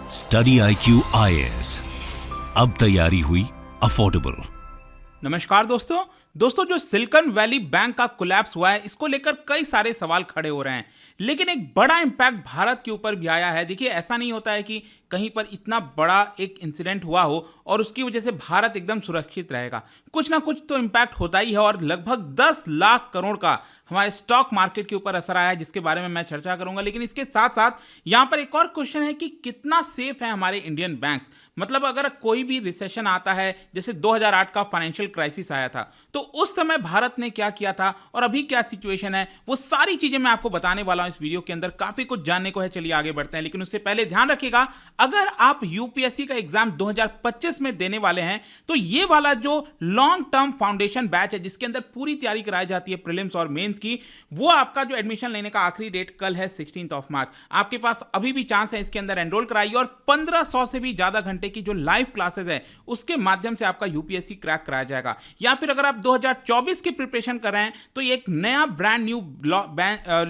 Study IQ IAS, अब तैयारी हुई अफोर्डेबल। नमस्कार दोस्तों जो सिलिकॉन वैली बैंक का कोलैप्स हुआ है, इसको लेकर कई सारे सवाल खड़े हो रहे हैं, लेकिन एक बड़ा इंपैक्ट भारत के ऊपर भी आया है। देखिए, ऐसा नहीं होता है कि कहीं पर इतना बड़ा एक इंसिडेंट हुआ हो और उसकी वजह से भारत एकदम सुरक्षित रहेगा। कुछ ना कुछ तो इंपैक्ट होता ही है और लगभग 10 लाख करोड़ का हमारे स्टॉक मार्केट के ऊपर असर आया है, जिसके बारे में मैं चर्चा करूंगा। लेकिन इसके साथ साथ यहां पर एक और क्वेश्चन है कि कितना सेफ है हमारे इंडियन बैंक्स। मतलब अगर कोई भी रिसेशन आता है, जैसे 2008 का फाइनेंशियल क्राइसिस आया था, तो उस समय भारत ने क्या किया था और अभी क्या सिचुएशन है, वो सारी चीजें मैं आपको बताने वाला हूं इस वीडियो के अंदर। काफी कुछ जानने को है, चलिए आगे बढ़ते हैं। लेकिन उससे पहले ध्यान रखिएगा, अगर आप यूपीएससी का एग्जाम 2025 में देने वाले हैं, तो ये वाला जो लॉन्ग टर्म फाउंडेशन बैच है, जिसके अंदर पूरी तैयारी कराई जाती है प्रीलिम्स और मेंस की, वो आपका जो एडमिशन लेने का आखिरी डेट कल है 16 मार्च। आपके पास अभी भी चांस है इसके अंदर एनरोल कराइए और 1500 से भी ज्यादा घंटे की जो लाइव क्लासेस है, उसके माध्यम से आपका यूपीएससी क्रैक कराया जाएगा। या फिर अगर आप 2024 की प्रिपरेशन कर रहे हैं, तो एक नया ब्रांड न्यू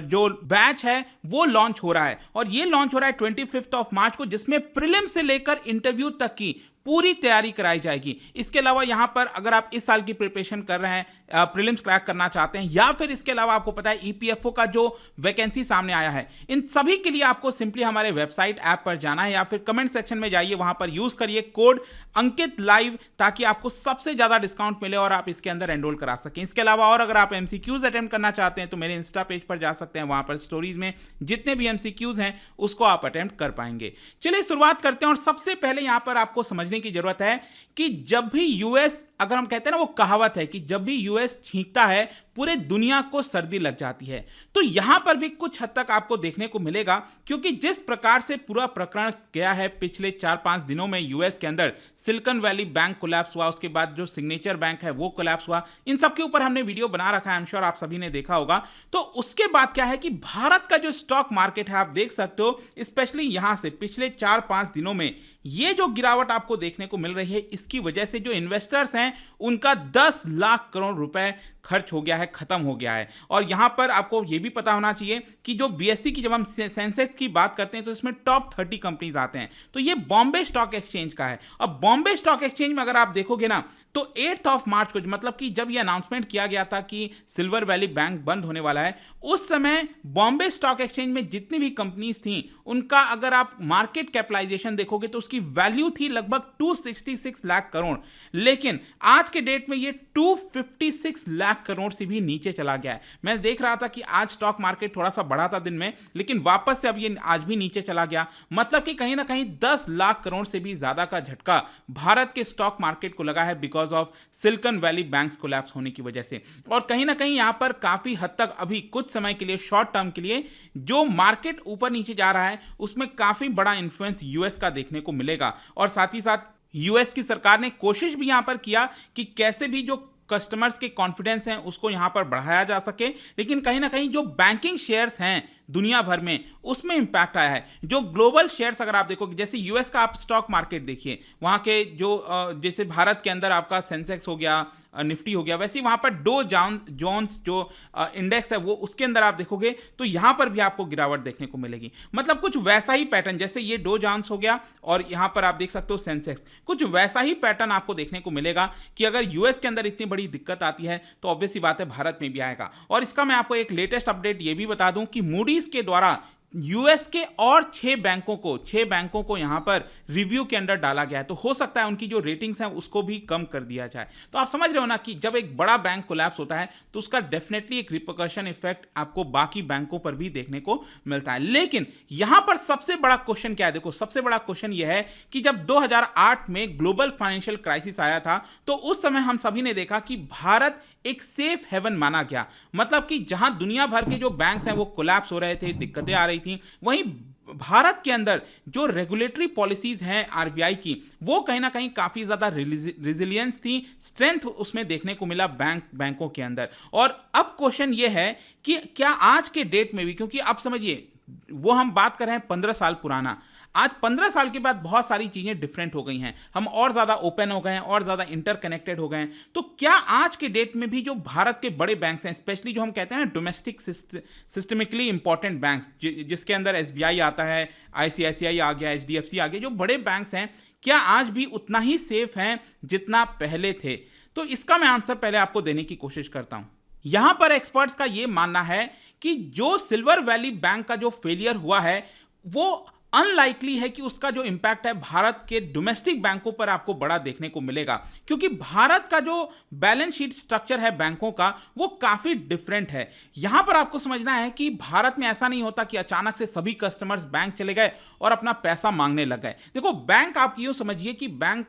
जो बैच है वो लॉन्च हो रहा है, और ये लॉन्च हो रहा है 25 मार्च को, जिसमें प्रीलिम से लेकर इंटरव्यू तक की पूरी तैयारी कराई जाएगी। इसके अलावा यहां पर अगर आप इस साल की प्रिपरेशन कर रहे हैं, प्रीलिम्स क्रैक करना चाहते हैं, या फिर इसके अलावा आपको पता है ईपीएफओ का जो वैकेंसी सामने आया है, इन सभी के लिए आपको सिंपली हमारे वेबसाइट ऐप पर जाना है, या फिर कमेंट सेक्शन में जाइए, वहां पर यूज करिए कोड अंकित लाइव, ताकि आपको सबसे ज्यादा डिस्काउंट मिले और आप इसके अंदर एनरोल करा सकें। इसके अलावा और अगर आप एमसीक्यूज अटेम्प्ट करना चाहते हैं, तो मेरे इंस्टा पेज पर जा सकते हैं, वहां पर स्टोरीज में जितने भी एमसीक्यूज हैं उसको आप अटेम्प्ट कर पाएंगे। चलिए शुरुआत करते हैं। और सबसे पहले यहां पर आपको समझने की जरूरत है कि जब भी यूएस, अगर हम कहते हैं ना, वो कहावत है कि जब भी यूएस छींकता है, पूरे दुनिया को सर्दी लग जाती है। तो यहां पर भी कुछ हद तक आपको देखने को मिलेगा, क्योंकि जिस प्रकार से पूरा प्रकरण गया है पिछले 4-5 दिनों में यूएस के अंदर, सिलिकॉन वैली बैंक कोलैप्स हुआ, उसके बाद जो सिग्नेचर बैंक है वो कोलैप्स हुआ, इन सब के ऊपर हमने वीडियो बना रखा है, आई एम श्योर आप सभी ने देखा होगा। तो उसके बाद क्या है कि भारत का जो स्टॉक मार्केट है, आप देख सकते हो, स्पेशली यहां से पिछले 4-5 दिनों में ये जो गिरावट आपको देखने को मिल रही है, इसकी वजह से जो इन्वेस्टर्स हैं उनका 10 लाख करोड़ रुपए खर्च हो गया है, खत्म हो गया है। और यहां पर आपको यह भी पता होना चाहिए कि जो बीएससी की, जब हम सेंसेक्स की बात करते हैं, तो इसमें टॉप 30 कंपनीज आते हैं, तो ये बॉम्बे स्टॉक एक्सचेंज का है। अब बॉम्बे स्टॉक एक्सचेंज में अगर आप देखोगे ना, तो 8 मार्च को, मतलब कि जब यह अनाउंसमेंट किया गया था कि सिल्वर वैली बैंक बंद होने वाला है, उस समय बॉम्बे स्टॉक एक्सचेंज में जितनी भी कंपनीज थी, उनका अगर आप मार्केट कैपिटलाइजेशन देखोगे तो उसकी वैल्यू थी लगभग 266 लाख करोड़। लेकिन आज के डेट में ये 256 लाख करोड़ से भी नीचे चला गया है। मैं देख रहा था कि आज स्टॉक मार्केट थोड़ा सा बढ़ा था दिन में, लेकिन वापस से अब ये आज भी नीचे चला गया। मतलब कि कहीं ना कहीं 10 लाख करोड़ से भी ज्यादा का झटका भारत के स्टॉक मार्केट को लगा है, because of silicon valley banks collapse होने की वजह से। और कहीं ना कहीं यहां पर काफी हद तक अभी कुछ समय के लिए, शॉर्ट टर्म के लिए, जो मार्केट ऊपर नीचे जा रहा है, उसमें काफी बड़ा इंफ्लुएंस यूएस का देखने को मिलेगा। और साथ ही साथ यूएस की सरकार ने कोशिश भी यहां पर किया कि कैसे भी जो कस्टमर्स के कॉन्फिडेंस हैं उसको यहां पर बढ़ाया जा सके, लेकिन कहीं ना कहीं जो बैंकिंग शेयर्स हैं दुनिया भर में, उसमें इंपैक्ट आया है। जो ग्लोबल शेयर्स अगर आप देखोगे, जैसे यूएस का आप स्टॉक मार्केट देखिए, वहां के जो जैसे भारत के अंदर आपका सेंसेक्स हो गया, निफ्टी हो गया, वैसे ही वहां पर डो जोन्स जो इंडेक्स है, वो उसके अंदर आप देखोगे तो यहां पर भी आपको गिरावट देखने को मिलेगी। मतलब कुछ वैसा ही पैटर्न, जैसे ये डो जोन्स हो गया और यहां पर आप देख सकते हो सेंसेक्स, कुछ वैसा ही पैटर्न आपको देखने को मिलेगा कि अगर यूएस के अंदर इतनी बड़ी दिक्कत आती है, तो ऑब्वियस सी बात है भारत में भी आएगा। और इसका मैं आपको एक लेटेस्ट अपडेट ये भी बता दूं कि मूडीज के द्वारा यूएस के और 6 बैंकों को यहां पर रिव्यू के अंदर डाला गया है। तो हो सकता है उनकी जो रेटिंग्स हैं उसको भी कम कर दिया जाए। तो आप समझ रहे हो ना कि जब एक बड़ा बैंक कोलैप्स होता है, तो उसका डेफिनेटली एक रिपरकशन इफेक्ट आपको बाकी बैंकों पर भी देखने को मिलता है। लेकिन यहां पर सबसे बड़ा क्वेश्चन क्या है, देखो, सबसे बड़ा क्वेश्चन यह है कि जब 2008 में ग्लोबल फाइनेंशियल क्राइसिस आया था, तो उस समय हम सभी ने देखा कि भारत एक सेफ हेवन माना गया। मतलब कि जहां दुनिया भर के जो बैंक्स हैं वो कोलैप्स हो रहे थे, दिक्कतें आ रही थी, वहीं भारत के अंदर जो रेगुलेटरी पॉलिसीज हैं आरबीआई की, वो कहीं ना कहीं काफी ज्यादा रेजिलियंस थी, स्ट्रेंथ उसमें देखने को मिला बैंकों के अंदर। और अब क्वेश्चन ये है कि क्या आज के डेट में भी, क्योंकि आप समझिए वो हम बात कर रहे हैं 15 साल पुराना। आज 15 साल के बाद बहुत सारी चीजें डिफरेंट हो गई हैं, हम और ज्यादा ओपन हो गए हैं, और ज्यादा इंटरकनेक्टेड हो गए हैं। तो क्या आज के डेट में भी जो भारत के बड़े बैंक्स हैं, स्पेशली जो हम कहते हैं ना डोमेस्टिक सिस्टमिकली इंपॉर्टेंट बैंक्स, जिसके अंदर एसबीआई आता है, आईसीआईसीआई आ गया, एचडीएफसी आ गया, जो बड़े बैंक्स हैं, क्या आज भी उतना ही सेफ हैं जितना पहले थे? तो इसका मैं आंसर पहले आपको देने की कोशिश करता हूं। यहां पर एक्सपर्ट्स का यह मानना है कि जो सिल्वर वैली बैंक का जो फेलियर हुआ है, वो अनलाइकली है कि उसका जो इंपैक्ट है भारत के डोमेस्टिक बैंकों पर आपको बड़ा देखने को मिलेगा, क्योंकि भारत का जो बैलेंस शीट स्ट्रक्चर है बैंकों का, वो काफी डिफरेंट है। यहां पर आपको समझना है कि भारत में ऐसा नहीं होता कि अचानक से सभी कस्टमर्स बैंक चले गए और अपना पैसा मांगने लग गए। देखो, बैंक आप यूं समझिए कि बैंक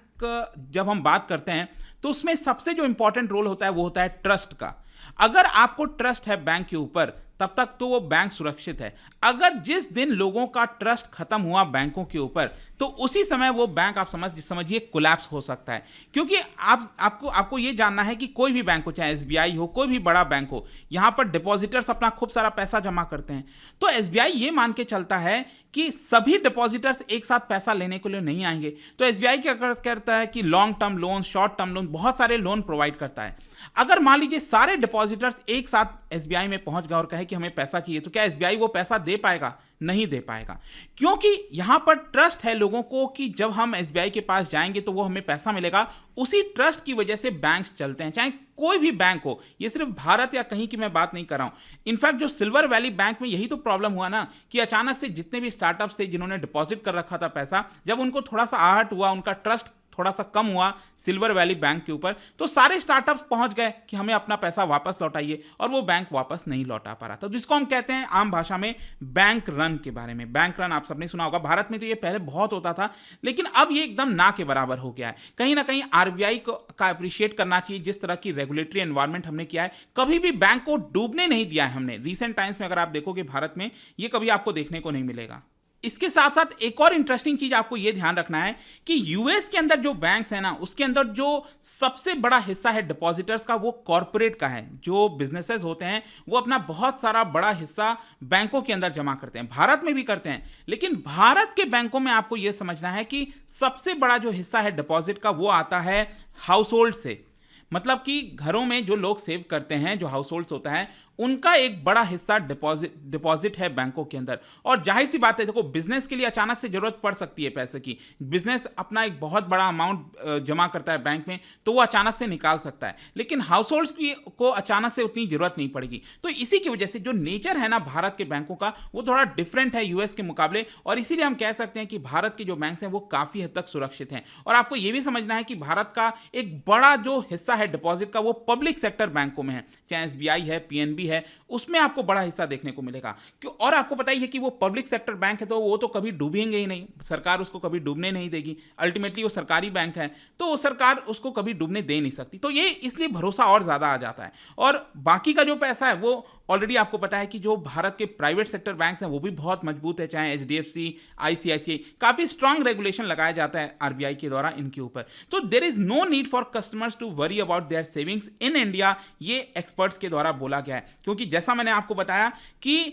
जब हम बात करते हैं तो उसमें सबसे जो इंपॉर्टेंट रोल होता है वो होता है ट्रस्ट का। अगर आपको ट्रस्ट है बैंक के ऊपर, तब तक तो वो बैंक सुरक्षित है। अगर जिस दिन लोगों का ट्रस्ट खत्म हुआ बैंकों के ऊपर, तो उसी समय वो बैंक आप समझिए कोलैप्स हो सकता है। क्योंकि आपको ये जानना है कि कोई भी बैंक हो, चाहे एसबीआई हो, कोई भी बड़ा बैंक हो, यहां पर डिपॉजिटर्स अपना खूब सारा पैसा जमा करते हैं। तो एसबीआई ये मान के चलता है कि सभी डिपॉजिटर्स एक साथ पैसा लेने के लिए नहीं आएंगे। तो एसबीआई क्या करता है कि long term loan, short term loan, बहुत सारे लोन प्रोवाइड करता है। अगर मान लीजिए सारे डिपॉजिटर्स एक साथ एसबीआई में पहुंच गए और कहे कि हमें पैसा चाहिए, तो क्या एसबीआई वो पैसा दे पाएगा? नहीं दे पाएगा, क्योंकि यहां पर ट्रस्ट है लोगों को कि जब हम एसबीआई के पास जाएंगे तो वो हमें पैसा मिलेगा। उसी ट्रस्ट की वजह से बैंक्स चलते हैं, चाहे कोई भी बैंक हो। ये सिर्फ भारत या कहीं की मैं बात नहीं कर रहा हूं। इनफैक्ट जो सिल्वर वैली बैंक में यही तो प्रॉब्लम हुआ ना, कि अचानक से जितने भी स्टार्टअप्स थे जिन्होंने डिपॉजिट कर रखा था पैसा, जब उनको थोड़ा सा आहट हुआ, उनका ट्रस्ट थोड़ा सा कम हुआ सिल्वर वैली बैंक के ऊपर, तो सारे स्टार्टअप्स पहुंच गए कि हमें अपना पैसा वापस लौटाइए, और वो बैंक वापस नहीं लौटा पा रहा था। जिसको हम कहते हैं आम भाषा में बैंक रन के बारे में। बैंक रन आप सबने सुना होगा। भारत में तो ये पहले बहुत होता था, लेकिन अब ये एकदम ना के बराबर हो गया है। कहीं ना कहीं आरबीआई का अप्रिशिएट करना चाहिए जिस तरह की रेगुलेटरी एनवायरमेंट हमने किया है। कभी भी बैंक को डूबने नहीं दिया है हमने। रिसेंट टाइम्स में अगर आप देखोगे भारत में, ये कभी आपको देखने को नहीं मिलेगा। इसके साथ साथ एक और इंटरेस्टिंग चीज आपको यह ध्यान रखना है कि यूएस के अंदर जो बैंक्स है ना, उसके अंदर जो सबसे बड़ा हिस्सा है डिपॉजिटर्स का, वो कॉर्पोरेट का है। जो बिजनेसेस होते हैं वो अपना बहुत सारा बड़ा हिस्सा बैंकों के अंदर जमा करते हैं। भारत में भी करते हैं, लेकिन भारत के बैंकों में आपको यह समझना है कि सबसे बड़ा जो हिस्सा है डिपॉजिट का, वो आता है हाउस होल्ड से। मतलब कि घरों में जो लोग सेव करते हैं, जो हाउस होल्ड्स होता है, उनका एक बड़ा हिस्सा डिपॉजिट है बैंकों के अंदर। और जाहिर सी बात है, देखो, बिजनेस के लिए अचानक से जरूरत पड़ सकती है पैसे की। बिजनेस अपना एक बहुत बड़ा अमाउंट जमा करता है बैंक में, तो वो अचानक से निकाल सकता है, लेकिन हाउस होल्ड्स को अचानक से उतनी जरूरत नहीं पड़ेगी। तो इसी की वजह से जो नेचर है ना भारत के बैंकों का, वो थोड़ा डिफरेंट है यूएस के मुकाबले, और इसीलिए हम कह सकते हैं कि भारत के जो बैंक हैं वो काफी हद तक सुरक्षित हैं। और आपको यह भी समझना है कि भारत का एक बड़ा जो हिस्सा है डिपॉजिट का, वो पब्लिक सेक्टर बैंकों में है, चाहे एसबीआई है, पीएनबी है, उसमें आपको बड़ा हिस्सा देखने को मिलेगा। क्यों? और आपको पता ही है कि वो पब्लिक सेक्टर बैंक है, तो वो तो कभी डूबेंगे ही नहीं, सरकार उसको कभी डूबने नहीं देगी। अल्टीमेटली वो सरकारी बैंक है, तो वो सरकार उसको कभी डूबने दे नहीं सकती। तो ये इसलिए भरोसा और ज्यादा आ जाता है। और बाकी का जो पैसा है, वो ऑलरेडी आपको पता है कि जो भारत के प्राइवेट सेक्टर बैंक्स हैं वो भी बहुत मजबूत है, चाहे एचडीएफसी, आईसीआईसीआई, काफी स्ट्रांग रेगुलेशन लगाया जाता है आरबीआई के द्वारा इनके ऊपर। तो there is no need for customers to worry about their savings in India, ये एक्सपर्ट्स के द्वारा बोला गया है। क्योंकि जैसा मैंने आपको बताया कि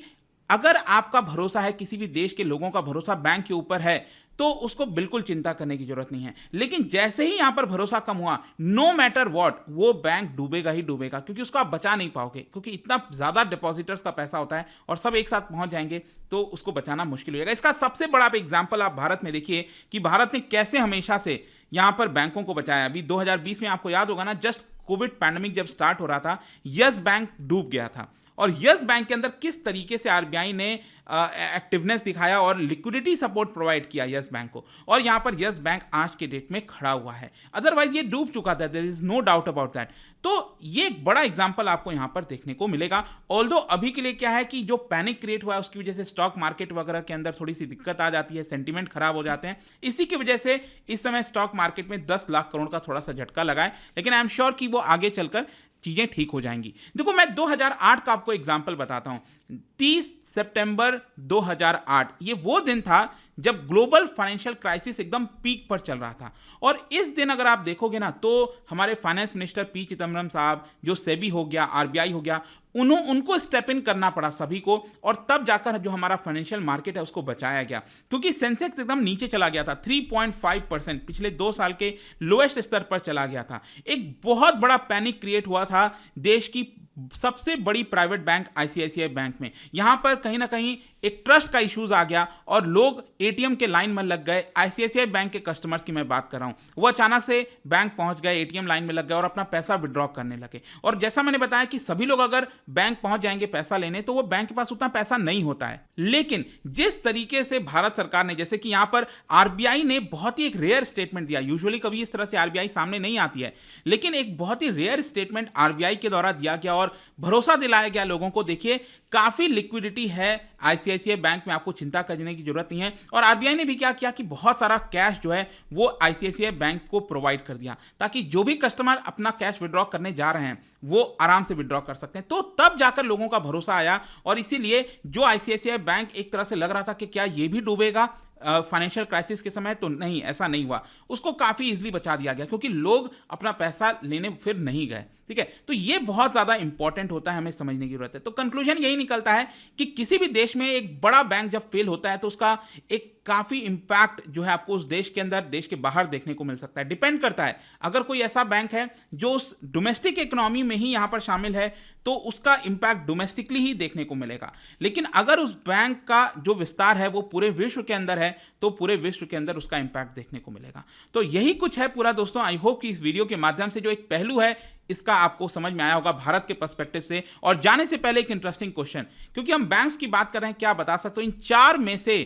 अगर आपका भरोसा है, किसी भी देश के लोगों का भरोसा बैंक के ऊपर है, तो उसको बिल्कुल चिंता करने की जरूरत नहीं है। लेकिन जैसे ही यहां पर भरोसा कम हुआ, नो मैटर व्हाट, वो बैंक डूबेगा ही डूबेगा, क्योंकि उसको आप बचा नहीं पाओगे, क्योंकि इतना ज्यादा डिपॉजिटर्स का पैसा होता है और सब एक साथ पहुंच जाएंगे, तो उसको बचाना मुश्किल हो जाएगा। इसका सबसे बड़ा एग्जाम्पल आप भारत में देखिए कि भारत ने कैसे हमेशा से यहां पर बैंकों को बचाया। अभी 2020 में आपको याद होगा ना, जस्ट कोविड पैंडेमिक जब स्टार्ट हो रहा था, यस बैंक डूब गया था, और यस बैंक के अंदर किस तरीके से आरबीआई ने एक्टिवनेस दिखाया और लिक्विडिटी सपोर्ट प्रोवाइड किया यस बैंक को, और यहां पर यस बैंक आज के डेट में खड़ा हुआ है। अदरवाइज ये डूब चुका था, there is no doubt about that. तो ये एक बड़ा एग्जांपल आपको यहां पर देखने को मिलेगा। ऑल्दो अभी के लिए क्या है कि जो पैनिक क्रिएट हुआ है, उसकी वजह से स्टॉक मार्केट वगैरह के अंदर थोड़ी सी दिक्कत आ जाती है, सेंटीमेंट खराब हो जाते हैं। इसी की वजह से इस समय स्टॉक मार्केट में 10 लाख करोड़ का थोड़ा सा झटका लगा है, लेकिन आई एम श्योर कि वो आगे चलकर चीजें ठीक हो जाएंगी। देखो, मैं 2008 का आपको एग्जांपल बताता हूं। 30 सितंबर 2008। ये वो दिन था जब ग्लोबल फाइनेंशियल क्राइसिस एकदम पीक पर चल रहा था। और इस दिन अगर आप देखोगे ना, तो हमारे फाइनेंस मिनिस्टर पी चिदम्बरम साहब, जो सेबी हो गया, आरबीआई हो गया, उनको स्टेप इन करना पड़ा सभी को, और तब जाकर जो हमारा फाइनेंशियल मार्केट है उसको बचाया गया। क्योंकि सेंसेक्स एकदम नीचे चला गया था, 3.5% पिछले 2 साल के लोएस्ट स्तर पर चला गया था। एक बहुत बड़ा पैनिक क्रिएट हुआ था देश की सबसे बड़ी प्राइवेट बैंक आईसीआईसीआई बैंक में। यहां पर कहीं ना कहीं एक ट्रस्ट का इश्यूज आ गया और लोग एटीएम के लाइन में लग गए। आईसीआईसीआई बैंक के कस्टमर्स की मैं बात कर रहा हूं, वो अचानक से बैंक पहुंच गए, एटीएम लाइन में लग गए और अपना पैसा विड्रॉ करने लगे। और जैसा मैंने बताया कि सभी लोग अगर बैंक पहुंच जाएंगे पैसा लेने, तो वो बैंक के पास उतना पैसा नहीं होता है। लेकिन जिस तरीके से भारत सरकार ने, जैसे कि यहां पर आरबीआई ने बहुत ही एक रेयर स्टेटमेंट दिया, यूजुअली कभी इस तरह से आरबीआई सामने नहीं आती है, लेकिन एक बहुत ही रेयर स्टेटमेंट आरबीआई के द्वारा दिया गया और भरोसा दिलाया गया लोगों को। देखिए, काफी लिक्विडिटी है आईसीआईसीआई बैंक में, आपको चिंता करने की जरूरत नहीं है। और आरबीआई ने भी क्या किया कि बहुत सारा कैश जो है वो आईसीआईसीआई बैंक को प्रोवाइड कर दिया, ताकि जो भी कस्टमर अपना कैश विड्रॉ करने जा रहे हैं वो आराम से विड्रॉ कर सकते हैं। तो तब जाकर लोगों का भरोसा आया, और इसीलिए जो आईसीआईसीआई बैंक एक तरह से लग रहा था कि क्या ये भी डूबेगा फाइनेंशियल क्राइसिस के समय, तो नहीं, ऐसा नहीं हुआ। उसको काफी इजीली बचा दिया गया, क्योंकि लोग अपना पैसा लेने फिर नहीं गए। ठीक है, तो ये बहुत ज्यादा इंपॉर्टेंट होता है, हमें समझने की जरूरत है। तो कंक्लूजन यही निकलता है कि किसी भी देश में एक बड़ा बैंक जब फेल होता है तो उसका एक काफी इंपैक्ट जो है आपको उस देश के अंदर, देश के बाहर देखने को मिल सकता है। डिपेंड करता है, अगर कोई ऐसा बैंक है जो उस डोमेस्टिक इकोनॉमी में ही यहां पर शामिल है, तो उसका इंपैक्ट डोमेस्टिकली ही देखने को मिलेगा। लेकिन अगर उस बैंक का जो विस्तार है वो पूरे विश्व के अंदर है, तो पूरे विश्व के अंदर उसका इंपैक्ट देखने को मिलेगा। तो यही कुछ है पूरा दोस्तों। आई होप कि इस वीडियो के माध्यम से जो एक पहलू है इसका आपको समझ में आया होगा भारत के पर्सपेक्टिव से। और जाने से पहले एक इंटरेस्टिंग क्वेश्चन, क्योंकि हम बैंक्स की बात कर रहे हैं, क्या बता सकते हो इन 4 में से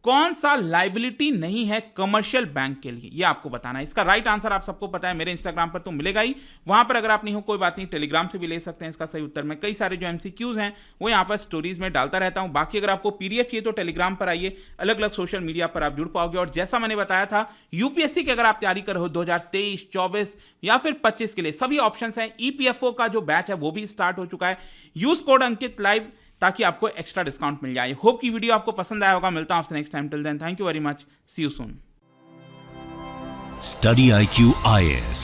कौन सा लायबिलिटी नहीं है कमर्शियल बैंक के लिए? ये आपको बताना है। इसका राइट आंसर आप सबको पता है, मेरे इंस्टाग्राम पर तो मिलेगा ही, वहां पर अगर आप नहीं हो कोई बात नहीं, टेलीग्राम से भी ले सकते हैं इसका सही उत्तर। मैं कई सारे जो एमसीक्यूज हैं वो यहां पर स्टोरीज में डालता रहता हूं। बाकी अगर आपको पीडीएफ चाहिए तो टेलीग्राम पर आइए, अलग अलग सोशल मीडिया पर आप जुड़ पाओगे। और जैसा मैंने बताया था, यूपीएससी की अगर आप तैयारी कर रहे हो 2023, 24 या फिर 25 के लिए, सभी ऑप्शन हैं। ईपीएफओ का जो बैच है वो भी स्टार्ट हो चुका है। यूज कोड अंकित लाइव ताकि आपको एक्स्ट्रा डिस्काउंट मिल जाए। होप की वीडियो आपको पसंद आया होगा। मिलता हूं आपसे next time. Till then, thank you very much, see you soon. Study IQ IAS,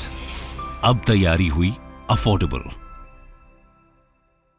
अब तैयारी हुई अफोर्डेबल।